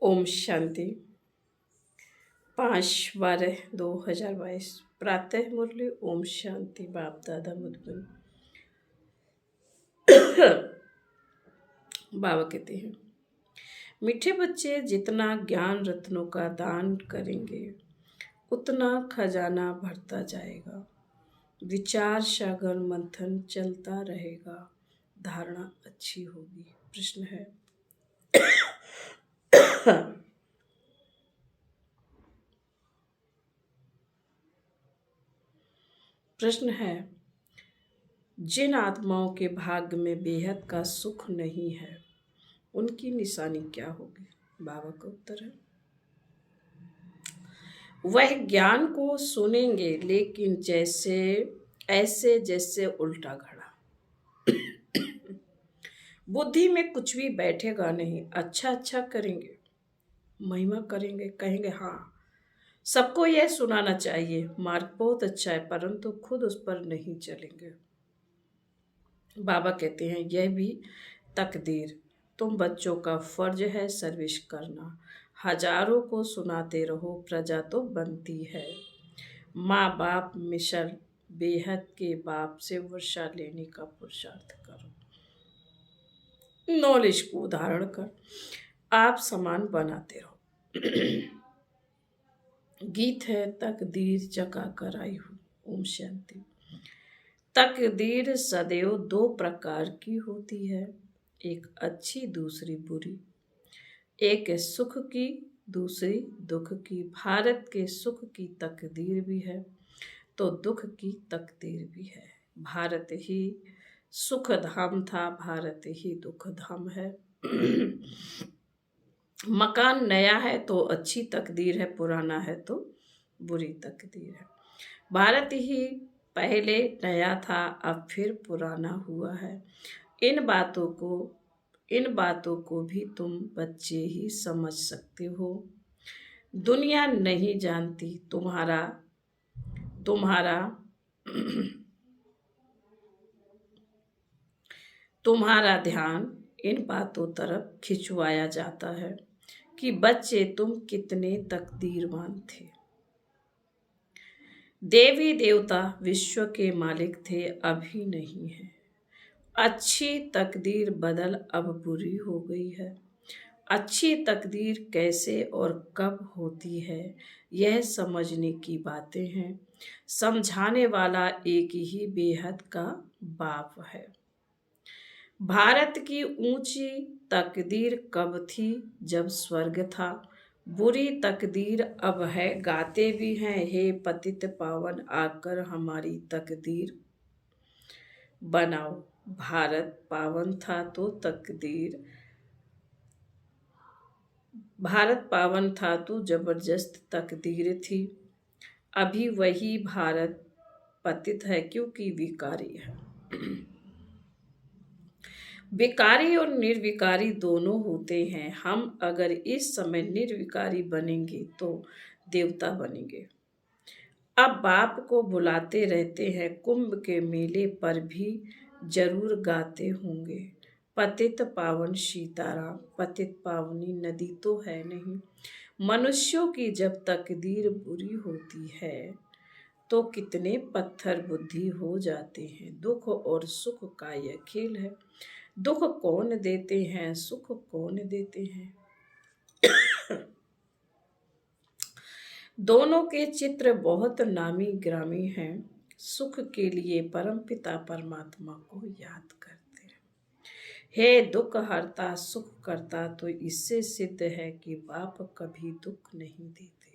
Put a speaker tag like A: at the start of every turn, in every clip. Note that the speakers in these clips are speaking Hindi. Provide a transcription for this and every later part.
A: ओम शांति। 5/12/2022 प्रातः मुरली। ओम शांति। बाप दादा मुद्दन। बाबा कहते हैं, मीठे बच्चे जितना ज्ञान रत्नों का दान करेंगे उतना खजाना बढ़ता जाएगा। विचार सागर मंथन चलता रहेगा, धारणा अच्छी होगी। प्रश्न है प्रश्न है, जिन आत्माओं के भाग्य में बेहद का सुख नहीं है उनकी निशानी क्या होगी? बाबा का उत्तर है, वह ज्ञान को सुनेंगे लेकिन जैसे उल्टा घड़ा। बुद्धि में कुछ भी बैठेगा नहीं। अच्छा करेंगे, महिमा करेंगे, कहेंगे हाँ सबको यह सुनाना चाहिए, मार्ग बहुत अच्छा है, परंतु खुद उस पर नहीं चलेंगे। बाबा कहते हैं, यह भी तकदीर। तुम बच्चों का फर्ज है सर्विस करना। हजारों को सुनाते रहो, प्रजा तो बनती है। माँ बाप मिशर बेहद के बाप से वर्षा लेने का पुरुषार्थ करो। नॉलेज को धारण कर आप समान बनाते रहो। गीत है, तकदीर जगा कर आई हूँ। ओम शांति। तकदीर सदैव दो प्रकार की होती है, एक अच्छी दूसरी बुरी, एक सुख की दूसरी दुख की। भारत के सुख की तकदीर भी है तो दुख की तकदीर भी है। भारत ही सुख धाम था, भारत ही दुख धाम है। मकान नया है तो अच्छी तकदीर है, पुराना है तो बुरी तकदीर है। भारत ही पहले नया था, अब फिर पुराना हुआ है। इन बातों को भी तुम बच्चे ही समझ सकते हो। दुनिया नहीं जानती। तुम्हारा ध्यान इन बातों तरफ खिंचवाया जाता है कि बच्चे तुम कितने तकदीरवान थे। देवी देवता विश्व के मालिक थे, अभी नहीं है। अच्छी तकदीर बदल अब बुरी हो गई है। अच्छी तकदीर कैसे और कब होती है यह समझने की बातें हैं। समझाने वाला एक ही बेहद का बाप है। भारत की ऊंची तकदीर कब थी? जब स्वर्ग था। बुरी तकदीर अब है, गाते भी हैं, हे पतित पावन आकर हमारी तकदीर बनाओ। भारत पावन था तो जबरदस्त तकदीर थी। अभी वही भारत पतित है क्योंकि विकारी है। विकारी और निर्विकारी दोनों होते हैं। हम अगर इस समय निर्विकारी बनेंगे तो देवता बनेंगे। अब बाप को बुलाते रहते हैं, कुंभ के मेले पर भी जरूर गाते होंगे, पतित पावन सीताराम। पतित पावनी नदी तो है नहीं। मनुष्यों की जब तकदीर बुरी होती है तो कितने पत्थर बुद्धि हो जाते हैं। दुख और सुख का यह खेल है। दुख कौन देते हैं, सुख कौन देते हैं? दोनों के चित्र बहुत नामी ग्रामी हैं। सुख के लिए परमपिता परमात्मा को याद करते हैं। हे दुख हरता सुख करता, तो इससे सिद्ध है कि बाप कभी दुख नहीं देते।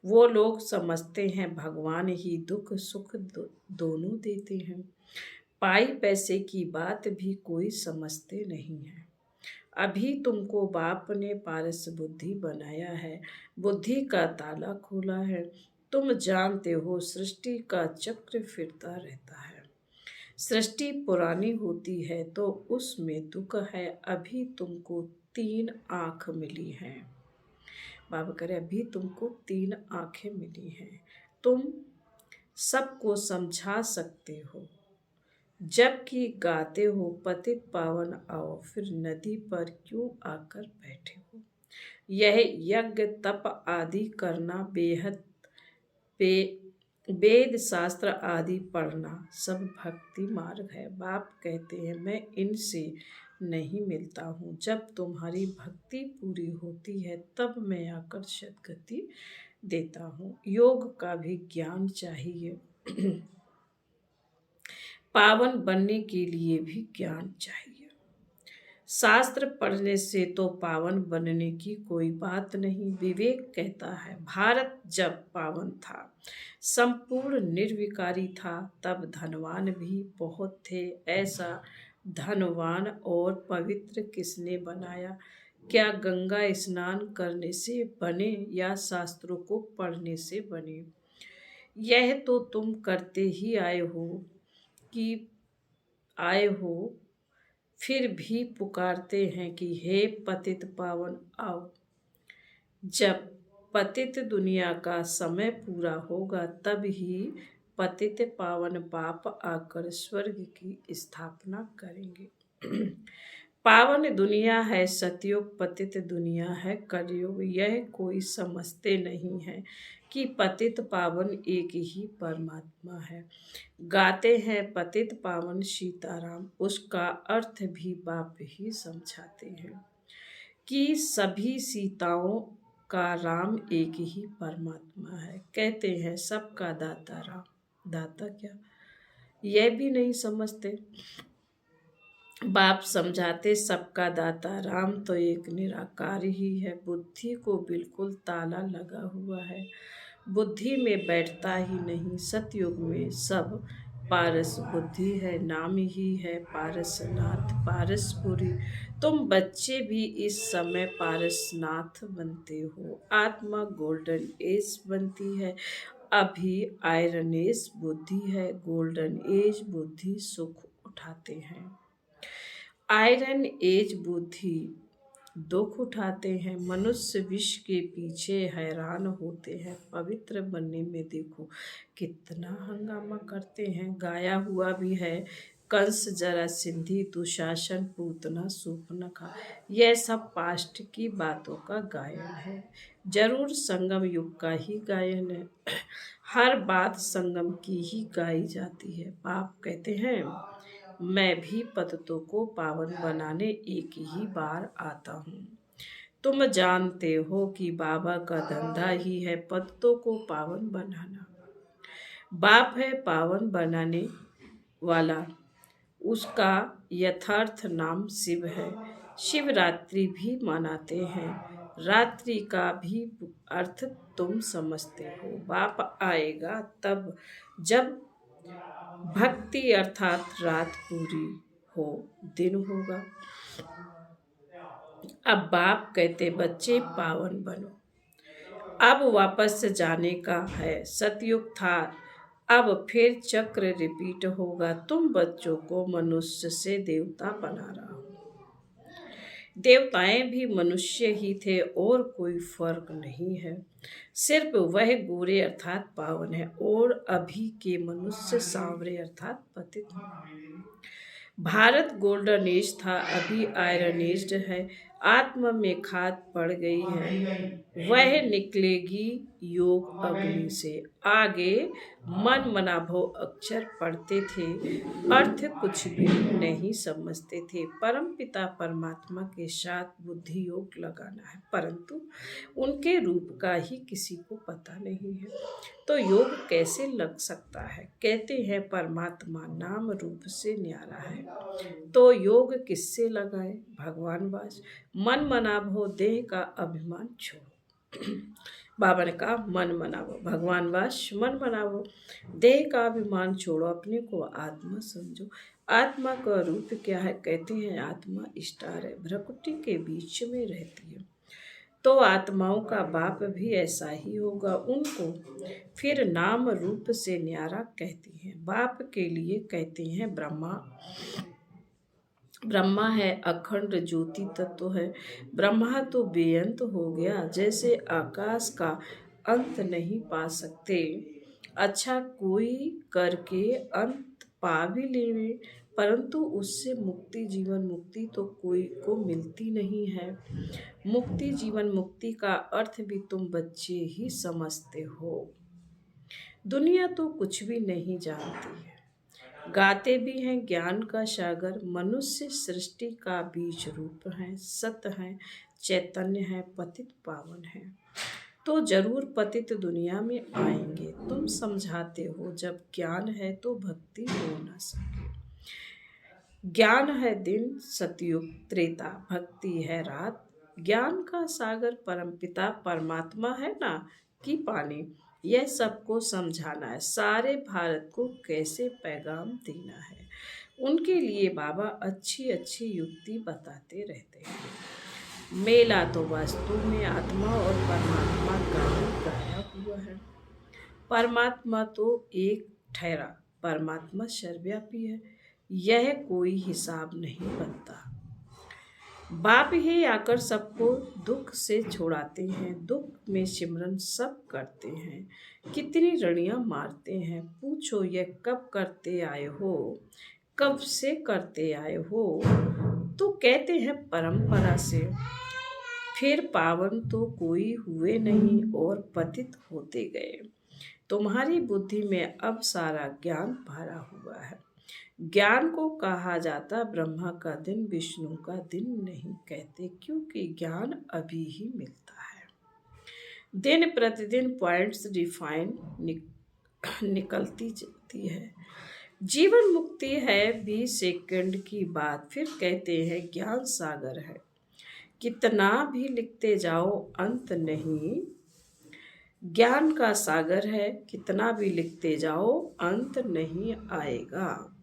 A: वो लोग समझते हैं भगवान ही दुख सुख दोनों देते हैं। पाई पैसे की बात भी कोई समझते नहीं है। अभी तुमको बाप ने पारस बुद्धि बनाया है, बुद्धि का ताला खोला है। तुम जानते हो सृष्टि का चक्र फिरता रहता है। सृष्टि पुरानी होती है तो उसमें दुख है। अभी तुमको 3 आँख मिली हैं। बाबा करे, अभी तुमको 3 आँखें मिली हैं। तुम सबको समझा सकते हो, जबकि गाते हो पतित पावन आओ, फिर नदी पर क्यों आकर बैठे हो? यह यज्ञ तप आदि करना, बेहद वेद शास्त्र आदि पढ़ना सब भक्ति मार्ग है। बाप कहते हैं मैं इनसे नहीं मिलता हूँ। जब तुम्हारी भक्ति पूरी होती है तब मैं आकर सद्गति देता हूँ। योग का भी ज्ञान चाहिए। पावन बनने के लिए भी ज्ञान चाहिए। शास्त्र पढ़ने से तो पावन बनने की कोई बात नहीं। विवेक कहता है भारत जब पावन था, संपूर्ण निर्विकारी था, तब धनवान भी बहुत थे। ऐसा धनवान और पवित्र किसने बनाया? क्या गंगा स्नान करने से बने या शास्त्रों को पढ़ने से बने? यह तो तुम करते ही आए हो, फिर भी पुकारते हैं कि हे पतित पावन आओ। जब पतित दुनिया का समय पूरा होगा तब ही पतित पावन बाप आकर स्वर्ग की स्थापना करेंगे। पावन दुनिया है सतयुग, पतित दुनिया है कलयुग। यह कोई समझते नहीं है कि पतित पावन एक ही परमात्मा है। गाते हैं पतित पावन सीताराम, उसका अर्थ भी बाप ही समझाते हैं कि सभी सीताओं का राम एक ही परमात्मा है। कहते हैं सबका दाता राम। दाता क्या, यह भी नहीं समझते। बाप समझाते सबका दाता राम तो एक निराकार ही है। बुद्धि को बिल्कुल ताला लगा हुआ है, बुद्धि में बैठता ही नहीं। सतयुग में सब पारस बुद्धि है, नाम ही है पारसनाथ पारसपुरी। तुम बच्चे भी इस समय पारसनाथ बनते हो। आत्मा गोल्डन एज बनती है, अभी आयरन एज बुद्धि है। गोल्डन एज बुद्धि सुख उठाते हैं, आयरन एज बुद्धि दुख उठाते हैं। मनुष्य विष के पीछे हैरान होते हैं, पवित्र बनने में देखो कितना हंगामा करते हैं। गाया हुआ भी है कंस जरा सिंधी, दुशासन पूतना सूर्पनखा। यह सब पास्ट की बातों का गायन है, जरूर संगम युग का ही गायन है। हर बात संगम की ही गाई जाती है। बाप कहते हैं मैं भी पतितों को पावन बनाने एक ही बार आता हूँ। तुम जानते हो कि बाबा का धंधा ही है पतितों को पावन बनाना। बाप है पावन बनाने वाला, उसका यथार्थ नाम शिव है। शिवरात्रि भी मनाते हैं, रात्रि का भी अर्थ तुम समझते हो। बाप आएगा तब जब भक्ति अर्थात रात पूरी हो, दिन होगा। अब बाप कहते बच्चे पावन बनो, अब वापस जाने का है। सतयुग था, अब फिर चक्र रिपीट होगा। तुम बच्चों को मनुष्य से देवता बना रहा हूँ। देवताएं भी मनुष्य ही थे और कोई फर्क नहीं है, सिर्फ वह गोरे अर्थात पावन है और अभी के मनुष्य सांवरे अर्थात पतित। भारत गोल्डन एज था, अभी आयरन एज है। आत्मा में खाद पड़ गई है, वह निकलेगी योग अग्नि से। आगे मन मनाभो अक्षर पढ़ते थे, अर्थ कुछ भी नहीं समझते थे। परम पिता परमात्मा के साथ बुद्धि योग लगाना है, परंतु उनके रूप का ही किसी को पता नहीं है, तो योग कैसे लग सकता है? कहते हैं परमात्मा नाम रूप से न्यारा है, तो योग किससे लगाए? भगवान वास। मन मनाभो देह का अभिमान छोड़ो। बाबा ने कहा मन मनावो, भगवान वास मन मनावो, देह का अभिमान छोड़ो, अपने को आत्मा समझो। आत्मा का रूप क्या है? कहते हैं आत्मा स्टार है, भ्रकुटी के बीच में रहती है, तो आत्माओं का बाप भी ऐसा ही होगा। उनको फिर नाम रूप से न्यारा कहती हैं। बाप के लिए कहते हैं ब्रह्मा। ब्रह्मा है अखंड ज्योति तत्व है। ब्रह्मा तो बेअंत हो गया, जैसे आकाश का अंत नहीं पा सकते। अच्छा कोई करके अंत पा भी लेवे, परंतु उससे मुक्ति जीवन मुक्ति तो कोई को मिलती नहीं है। मुक्ति जीवन मुक्ति का अर्थ भी तुम बच्चे ही समझते हो। दुनिया तो कुछ भी नहीं जानती है। गाते भी हैं ज्ञान का सागर, मनुष्य सृष्टि का बीज रूप है, सत है, चैतन्य है, पतित पावन है। तो जरूर पतित दुनिया में आएंगे। तुम समझाते हो जब ज्ञान है तो भक्ति हो न सके। ज्ञान है दिन सतयुग त्रेता, भक्ति है रात। ज्ञान का सागर परमपिता परमात्मा है ना कि पानी। यह सबको समझाना है, सारे भारत को कैसे पैगाम देना है। उनके लिए बाबा अच्छी अच्छी युक्ति बताते रहते हैं। मेला तो वास्तु में आत्मा और परमात्मा का ही गाया हुआ है। परमात्मा तो एक ठहरा, परमात्मा सर्वव्यापी है, यह कोई हिसाब नहीं बनता। बाप ही आकर सबको दुख से छुड़ाते हैं, दुख में सिमरन सब करते हैं। कितनी रणियां मारते हैं, पूछो यह कब करते आए हो, कब से करते आए हो। तो कहते हैं परंपरा से। फिर पावन तो कोई हुए नहीं और पतित होते गए। तुम्हारी बुद्धि में अब सारा ज्ञान भरा हुआ है। ज्ञान को कहा जाता ब्रह्मा का दिन, विष्णु का दिन नहीं कहते, क्योंकि ज्ञान अभी ही मिलता है। दिन प्रतिदिन पॉइंट्स डिफाइन निकलती जाती है। जीवन मुक्ति है 20 सेकंड की बात, फिर कहते हैं ज्ञान सागर है। कितना भी लिखते जाओ अंत नहीं। ज्ञान का सागर है, कितना भी लिखते जाओ अंत नहीं आएगा।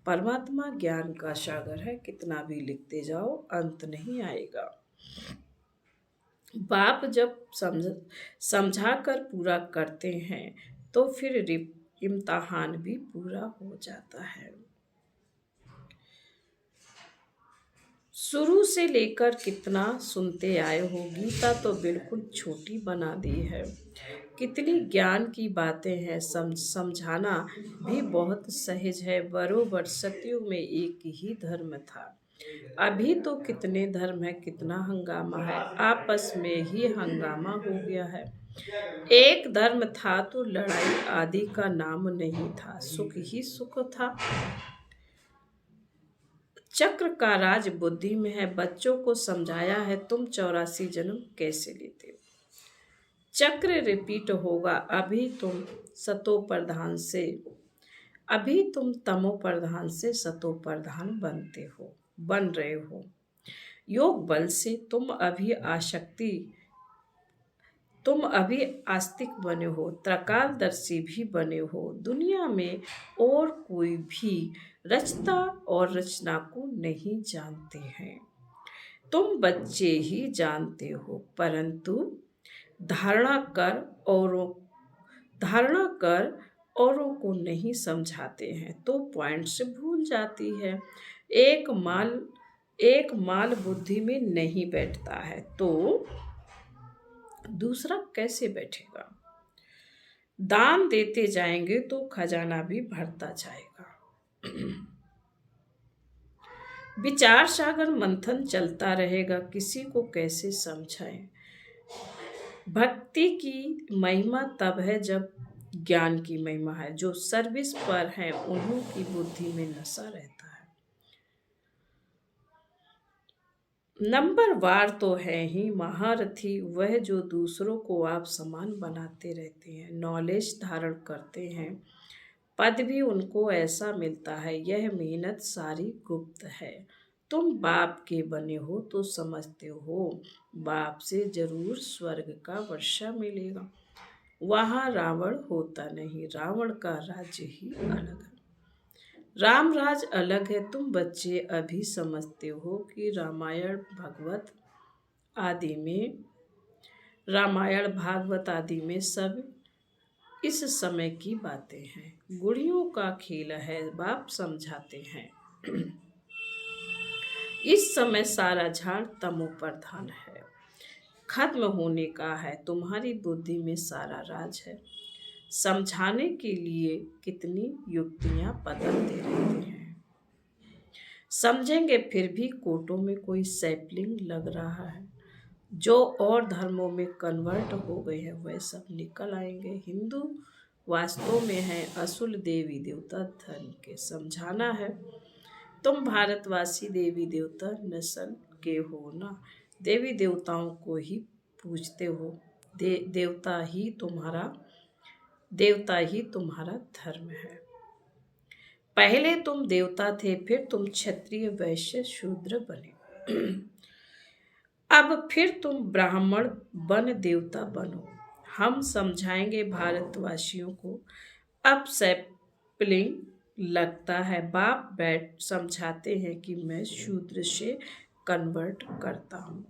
A: परमात्मा ज्ञान का सागर है, कितना भी लिखते जाओ अंत नहीं आएगा। बाप जब समझा कर पूरा करते हैं तो फिर इम्तिहान भी पूरा हो जाता है। शुरू से लेकर कितना सुनते आए हो, गीता तो बिल्कुल छोटी बना दी है। कितनी ज्ञान की बातें हैं, समझाना भी बहुत सहज है। बरोबर सतयुग में एक ही धर्म था, अभी तो कितने धर्म है, कितना हंगामा है, आपस में ही हंगामा हो गया है। एक धर्म था तो लड़ाई आदि का नाम नहीं था, सुख ही सुख था। चक्र का राज बुद्धि में है, बच्चों को समझाया है तुम 84 जन्म कैसे लेते हो। चक्र रिपीट होगा, अभी तुम तमो प्रधान से सतो प्रधान बन रहे हो। योग बल से तुम अभी आस्तिक बने हो, त्रकालदर्शी भी बने हो। दुनिया में और कोई भी रचता और रचना को नहीं जानते हैं, तुम बच्चे ही जानते हो। परंतु धारणा कर औरों को नहीं समझाते हैं तो पॉइंट्स भूल जाती है। एक माल बुद्धि में नहीं बैठता है तो दूसरा कैसे बैठेगा। दान देते जाएंगे तो खजाना भी भरता जाएगा। विचार सागर मंथन चलता रहेगा, किसी को कैसे समझाएं। भक्ति की महिमा तब है जब ज्ञान की महिमा है। जो सर्विस पर है उन्हीं की बुद्धि में नशा रहता है। नंबर वार तो है ही महारथी वह, जो दूसरों को आप समान बनाते रहते हैं, नॉलेज धारण करते हैं, पद भी उनको ऐसा मिलता है। यह मेहनत सारी गुप्त है। तुम बाप के बने हो तो समझते हो बाप से जरूर स्वर्ग का वर्षा मिलेगा। वहाँ रावण होता नहीं, रावण का राज्य ही अलग है, राम राज अलग है। तुम बच्चे अभी समझते हो कि रामायण भागवत आदि में सब इस समय की बातें हैं, गुड़ियों का खेल है। बाप समझाते हैं इस समय सारा झाड़ तमो प्रधान है, खत्म होने का है। तुम्हारी बुद्धि में सारा राज है। समझाने के लिए कितनी युक्तियां बदलते रहते हैं। समझेंगे फिर भी कोटों में कोई सैपलिंग लग रहा है। जो और धर्मों में कन्वर्ट हो गए हैं वह सब निकल आएंगे। हिंदू वास्तव में है असुल देवी देवता धर्म के। समझाना है तुम भारतवासी देवी देवता नस्ल के हो ना, देवी देवताओं को ही पूजते हो। देवता ही तुम्हारा धर्म है। पहले तुम देवता थे, फिर तुम क्षत्रिय वैश्य शूद्र बने, अब फिर तुम ब्राह्मण बन देवता बनो। हम समझाएंगे भारतवासियों को। अब सैपलिंग लगता है बाप बैठ समझाते हैं कि मैं शूद्र से कन्वर्ट करता हूँ।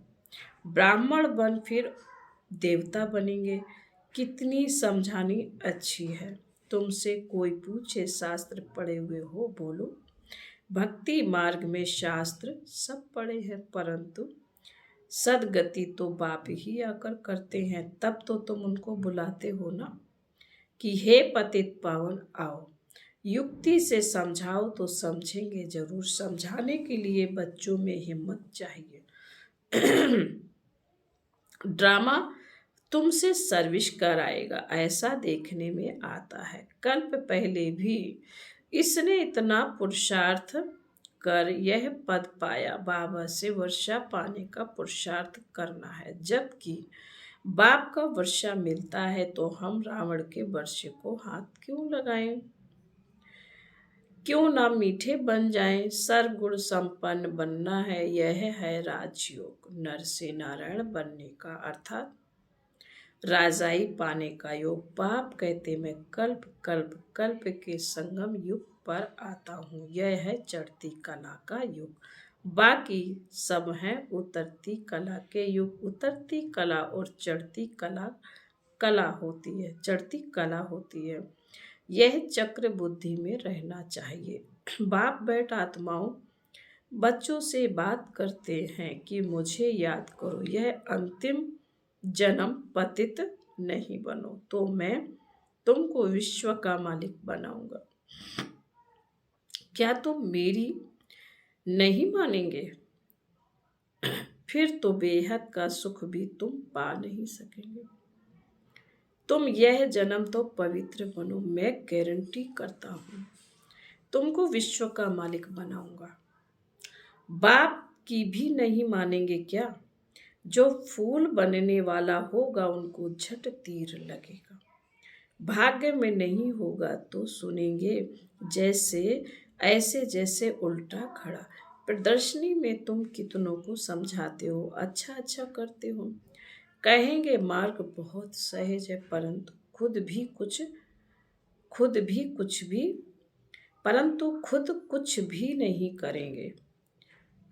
A: ब्राह्मण बन फिर देवता बनेंगे। कितनी समझानी अच्छी है। तुमसे कोई पूछे शास्त्र पढ़े हुए हो, बोलो। भक्ति मार्ग में शास्त्र सब पढ़े हैं, परंतु सदगति तो बाप ही आकर करते हैं। तब तो तुम उनको बुलाते हो ना कि हे पतित पावन आओ। युक्ति से समझाओ तो समझेंगे जरूर। समझाने के लिए बच्चों में हिम्मत चाहिए। ड्रामा तुमसे सर्विस कराएगा, ऐसा देखने में आता है। कल्प पहले भी इसने इतना पुरुषार्थ कर यह पद पाया। बाबा से वर्षा पाने का पुरुषार्थ करना है। जबकि बाप का वर्षा मिलता है तो हम रावण के वर्षे को हाथ क्यों लगाएं? क्यों ना मीठे बन जाएं? सर्वगुण संपन्न बनना है, यह है राजयोग। नर से नारायण बनने का अर्थात राजाई पाने का योग। बाप कहते मैं कल्प कल्प कल्प के संगम युग पर आता हूँ। यह है चढ़ती कला का युग। बाकी सब हैं उतरती कला के युग। उतरती कला और चढ़ती कला होती है, चढ़ती कला होती है। यह चक्र बुद्धि में रहना चाहिए। बाप बैठ आत्माओं बच्चों से बात करते हैं कि मुझे याद करो। यह अंतिम जन्म पतित नहीं बनो तो मैं तुमको विश्व का मालिक बनाऊंगा। क्या तुम मेरी नहीं मानेंगे? फिर तो बेहद का सुख भी तुम पा नहीं सकेंगे। तुम यह जन्म तो पवित्र बनो, मैं गारंटी करता हूं तुमको विश्व का मालिक बनाऊंगा। बाप की भी नहीं मानेंगे क्या? जो फूल बनने वाला होगा उनको झट तीर लगेगा। भाग्य में नहीं होगा तो सुनेंगे जैसे उल्टा खड़ा। प्रदर्शनी में तुम कितनों को समझाते हो, अच्छा अच्छा करते हो। कहेंगे मार्ग बहुत सहज है, परंतु खुद कुछ भी नहीं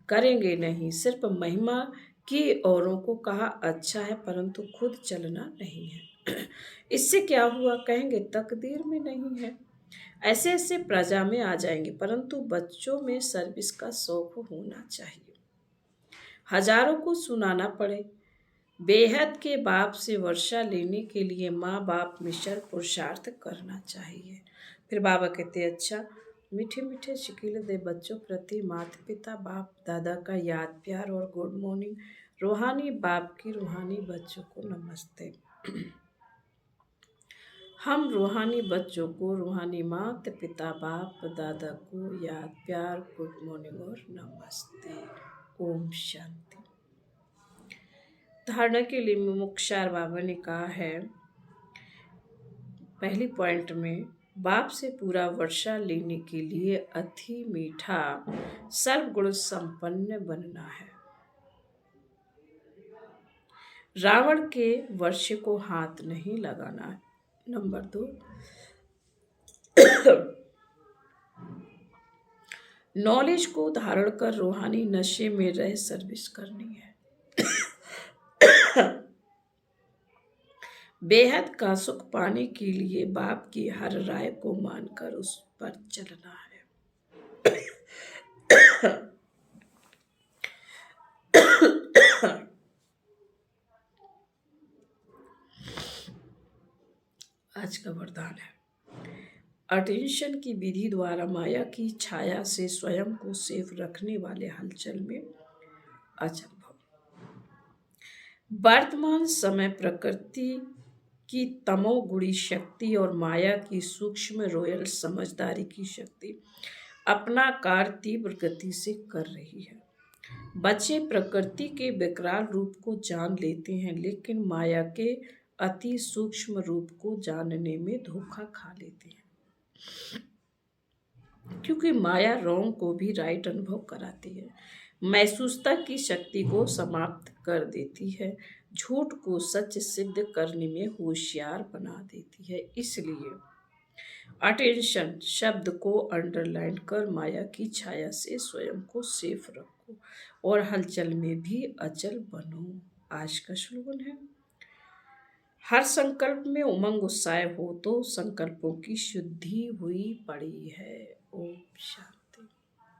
A: करेंगे नहीं। सिर्फ महिमा की औरों को कहा अच्छा है, परंतु खुद चलना नहीं है। इससे क्या हुआ? कहेंगे तकदीर में नहीं है। ऐसे ऐसे प्रजा में आ जाएंगे, परंतु बच्चों में सर्विस का शौक होना चाहिए। हजारों को सुनाना पड़े। बेहद के बाप से वर्षा लेने के लिए माँ बाप मिशन पुरुषार्थ करना चाहिए। फिर बाबा कहते अच्छा, मीठे मीठे शिकील दे बच्चों प्रति माता पिता बाप दादा का याद प्यार और गुड मॉर्निंग। रूहानी बाप की रूहानी बच्चों को नमस्ते। हम रूहानी बच्चों को रूहानी माता पिता बाप दादा को याद प्यार गुड मॉर्निंग और नमस्ते। ओम शांति। धारणा के लिए मुख्तार बाबा ने कहा है पहली पॉइंट में, बाप से पूरा वर्षा लेने के लिए अति मीठा सर्वगुण संपन्न बनना है। रावण के वर्षे को हाथ नहीं लगाना है। नंबर 2, नॉलेज को धारण कर रूहानी नशे में रह सर्विस करनी है। बेहद का सुख पाने के लिए बाप की हर राय को मानकर उस पर चलना है। आज का वरदान है, अटेंशन की विधि द्वारा माया की छाया से स्वयं को सेफ रखने वाले हलचल में अचल भव। वर्तमान समय प्रकृति की तमोगुणी शक्ति और माया की सूक्ष्म रॉयल समझदारी की शक्ति अपना कार्य तीव्र गति से कर रही है। बच्चे प्रकृति के विकराल रूप को जान लेते हैं, लेकिन माया के अति सूक्ष्म रूप को जानने में धोखा खा लेते हैं, क्योंकि माया रॉन्ग को भी राइट अनुभव कराती है, महसूसता की शक्ति को समाप्त कर देती है, झूठ को सच सिद्ध करने में होशियार बना देती है। इसलिए अटेंशन शब्द को अंडरलाइन कर माया की छाया से स्वयं को सेफ रखो और हलचल में भी अचल बनो। आज का स्लोगन है, हर संकल्प में उमंग उत्साह हो तो संकल्पों की शुद्धि हुई पड़ी है। ओम शांति।